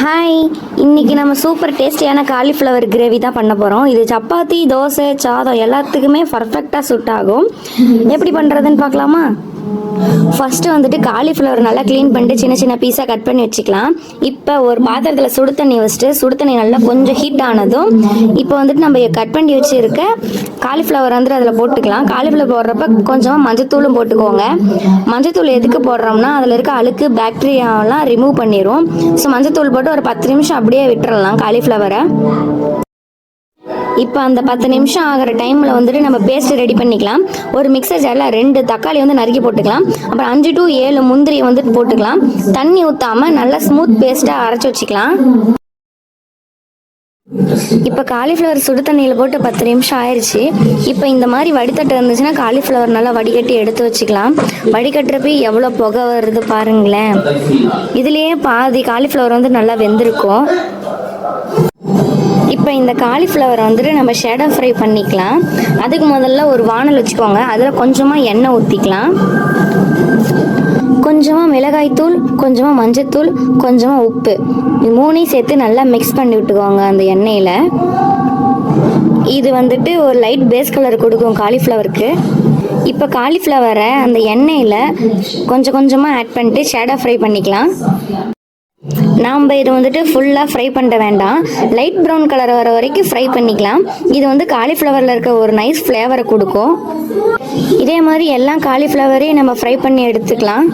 Hi, இன்னைக்கு நம்ம super டேஸ்டியான காலிஃப்ளவர் கிரேவி தான் பண்ண போகிறோம். இது சப்பாத்தி, தோசை, சாதம் எல்லாத்துக்குமே பர்ஃபெக்டாக சூட் ஆகும். எப்படி பண்ணுறதுன்னு பார்க்கலாமா? ஃபஸ்ட்டு வந்துட்டு காலிஃப்ளவர் நல்லா க்ளீன் பண்ணிட்டு சின்ன சின்ன பீஸாக கட் பண்ணி வச்சுக்கலாம். இப்போ ஒரு பாத்திரத்தில் சுடு தண்ணி வச்சுட்டு சுடு தண்ணி நல்லா கொஞ்சம் ஹீட் ஆனதும் இப்போ வந்துட்டு நம்ம கட் பண்ணி வச்சுருக்க காலிஃப்ளவர் வந்துட்டு அதில் போட்டுக்கலாம். காலிஃப்ளவர் போடுறப்ப கொஞ்சமாக மஞ்சத்தூளும் போட்டுக்கோங்க. மஞ்சத்தூள் எதுக்கு போடுறோம்னா அதில் இருக்க அழுக்கு பாக்டீரியாவெல்லாம் ரிமூவ் பண்ணிடும். ஸோ மஞ்சத்தூள் போட்டு ஒரு 10 நிமிஷம் அப்படியே விட்டுறலாம் காலிஃப்ளவரை. இப்போ அந்த 10 நிமிஷம் ஆகிற டைமில் வந்துட்டு நம்ம பேஸ்ட் ரெடி பண்ணிக்கலாம். ஒரு மிக்சர் ஜாரில் 2 தக்காளி வந்து நறுக்கி போட்டுக்கலாம். அப்புறம் 5 to 7 முந்திரியை வந்துட்டு போட்டுக்கலாம். தண்ணி ஊற்றாமல் நல்லா ஸ்மூத் பேஸ்ட்டாக அரைச்சி வச்சுக்கலாம். இப்போ காலிஃப்ளவர் சுடு தண்ணியில் போட்டு 10 நிமிஷம் ஆயிடுச்சு. இப்போ இந்த மாதிரி வடித்தட்டு இருந்துச்சுன்னா காலிஃப்ளவர் நல்லா வடிகட்டி எடுத்து வச்சுக்கலாம். வடிகட்டுறப்ப எவ்வளோ புகை வருது பாருங்களேன். இதுலேயே பாதி காலிஃப்ளவர் வந்து நல்லா வெந்திருக்கும். இப்போ இந்த காலிஃப்ளவரை வந்துட்டு நம்ம ஷேடோ ஃப்ரை பண்ணிக்கலாம். அதுக்கு முதல்ல ஒரு வானல் வச்சுக்கோங்க. அதில் கொஞ்சமாக எண்ணெய் ஊற்றிக்கலாம். கொஞ்சமாக மிளகாய்த்தூள், கொஞ்சமாக மஞ்சத்தூள், கொஞ்சமாக உப்பு, இது 3ஐயும் சேர்த்து நல்லா மிக்ஸ் பண்ணி விட்டுக்கோங்க அந்த எண்ணெயில். இது வந்துட்டு ஒரு லைட் பேஸ் கலர் கொடுக்கும் காலிஃப்ளவருக்கு. இப்போ காலிஃப்ளவரை அந்த எண்ணெயில் கொஞ்சம் கொஞ்சமாக ஆட் பண்ணிட்டு ஷேடோ ஃப்ரை பண்ணிக்கலாம். நாம் இது வந்துட்டு ஃபுல்லாக ஃப்ரை பண்ண வேண்டாம், லைட் ப்ரௌன் கலர் வர வரைக்கும் ஃப்ரை பண்ணிக்கலாம். இது வந்து காலிஃப்ளவரில் இருக்க ஒரு நைஸ் ஃப்ளேவரை கொடுக்கும். இதே மாதிரி எல்லா காலிஃப்ளவரையும் நம்ம ஃப்ரை பண்ணி எடுத்துக்கலாம்.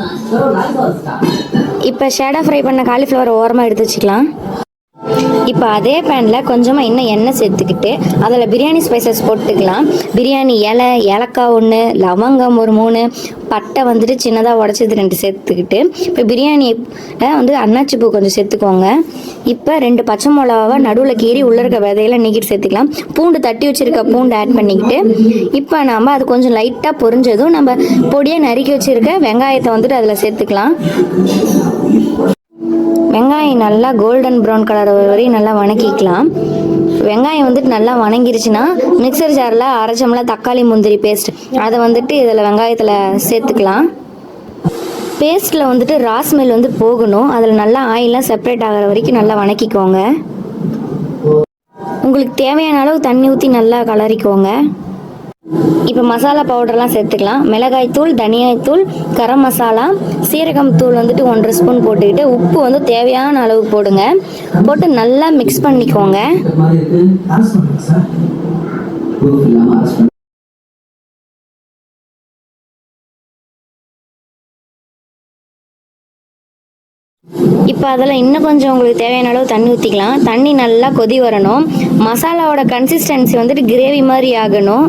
இப்போ ஷேடோ ஃப்ரை பண்ண காலிஃப்ளவரை ஓரமாக எடுத்து வச்சுக்கலாம். இப்போ அதே பேனில் கொஞ்சமாக இன்னும் எண்ணெய் சேர்த்துக்கிட்டு அதில் பிரியாணி ஸ்பைசஸ் போட்டுக்கலாம். பிரியாணி இலை, ஏலக்காய் 1, லவங்கம் ஒரு 3, பட்டை வந்துட்டு சின்னதாக உடச்சது 2 சேர்த்துக்கிட்டு இப்போ பிரியாணி வந்து அன்னாச்சி பூ கொஞ்சம் சேர்த்துக்கோங்க. இப்போ 2 பச்சை மிளகாவை நடுவில் கீறி உள்ள இருக்க விதையெல்லாம் நீக்கிட்டு சேர்த்துக்கலாம். பூண்டு தட்டி வச்சுருக்க பூண்டு ஆட் பண்ணிக்கிட்டு இப்போ நம்ம அது கொஞ்சம் லைட்டாக பொரிஞ்சதும் நம்ம பொடியாக நறுக்கி வச்சுருக்க வெங்காயத்தை வந்துட்டு அதில் சேர்த்துக்கலாம். வெங்காயம் நல்லா கோல்டன் ப்ரௌன் கலர் வரையும் நல்லா வணக்கிக்கலாம். வெங்காயம் வந்துட்டு நல்லா வணங்கிருச்சுன்னா மிக்சர் ஜாரில் அரைச்சோம்ல தக்காளி முந்திரி பேஸ்ட், அதை வந்துட்டு இதில் வெங்காயத்தில் சேர்த்துக்கலாம். பேஸ்ட்டில் வந்துட்டு ரா ஸ்மெல் வந்து போகணும். அதில் நல்லா ஆயிலாம் செப்பரேட் ஆகிற வரைக்கும் நல்லா வணக்கிக்கோங்க. உங்களுக்கு தேவையான அளவு தண்ணி ஊற்றி நல்லா கலரிக்கோங்க. இப்போ மசாலா பவுடர்லாம் சேர்த்துக்கலாம். மிளகாய்த்தூள், தனியாய்த்தூள், கரம் மசாலா, சீரகம் தூள் வந்துட்டு 1 ஸ்பூன் போட்டுக்கிட்டு உப்பு வந்து தேவையான அளவு போடுங்க. போட்டு நல்லா மிக்ஸ் பண்ணிக்கோங்க. இப்போ அதில் இன்னும் கொஞ்சம் உங்களுக்கு தேவையான அளவு தண்ணி ஊற்றிக்கலாம். தண்ணி நல்லா கொதி வரணும். மசாலாவோட கன்சிஸ்டன்சி வந்துட்டு கிரேவி மாதிரி ஆகணும்.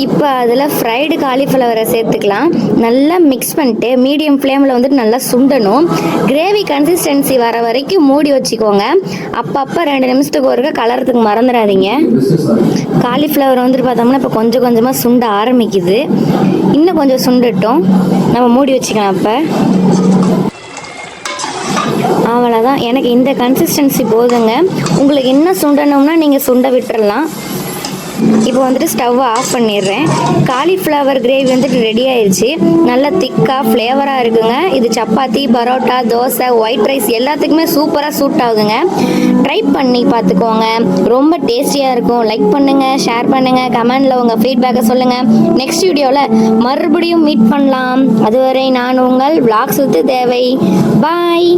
இப்போ அதில் ஃப்ரைடு காலிஃப்ளவரை சேர்த்துக்கலாம். நல்லா மிக்ஸ் பண்ணிட்டு மீடியம் ஃப்ளேமில் வந்துட்டு நல்லா சுண்டணும். கிரேவி கன்சிஸ்டன்சி வர வரைக்கும் மூடி வச்சுக்கோங்க. அப்பப்போ 2 நிமிஷத்துக்கு ஒருக்க கலரத்துக்கு மறந்துடாதீங்க. காலிஃப்ளவர் வந்துட்டு பார்த்தோம்னா இப்போ கொஞ்சம் கொஞ்சமாக சுண்ட ஆரம்பிக்குது. இன்னும் கொஞ்சம் சுண்டட்டும், நம்ம மூடி வச்சுக்கலாம். அப்போ அவ்வளோதான், எனக்கு இந்த கன்சிஸ்டன்சி போதுங்க. உங்களுக்கு என்ன சுண்டணும்னா நீங்கள் சுண்ட விட்டுறலாம். இப்போ வந்துட்டு ஸ்டவ்வை ஆஃப் பண்ணிடுறேன். காலிஃப்ளவர் கிரேவி வந்துட்டு ரெடி ஆயிடுச்சு. நல்லா திக்காக ஃப்ளேவராக இருக்குங்க. இது சப்பாத்தி, பரோட்டா, தோசை, ஒயிட் ரைஸ் எல்லாத்துக்குமே சூப்பராக சூட் ஆகுதுங்க. ட்ரை பண்ணி பார்த்துக்கோங்க, ரொம்ப டேஸ்டியாக இருக்கும். லைக் பண்ணுங்கள், ஷேர் பண்ணுங்கள், கமெண்டில் உங்கள் ஃபீட்பேக்கை சொல்லுங்கள். நெக்ஸ்ட் வீடியோவில் மறுபடியும் மீட் பண்ணலாம். அதுவரை நான் உங்கள் vlogs with தேவை. பாய்.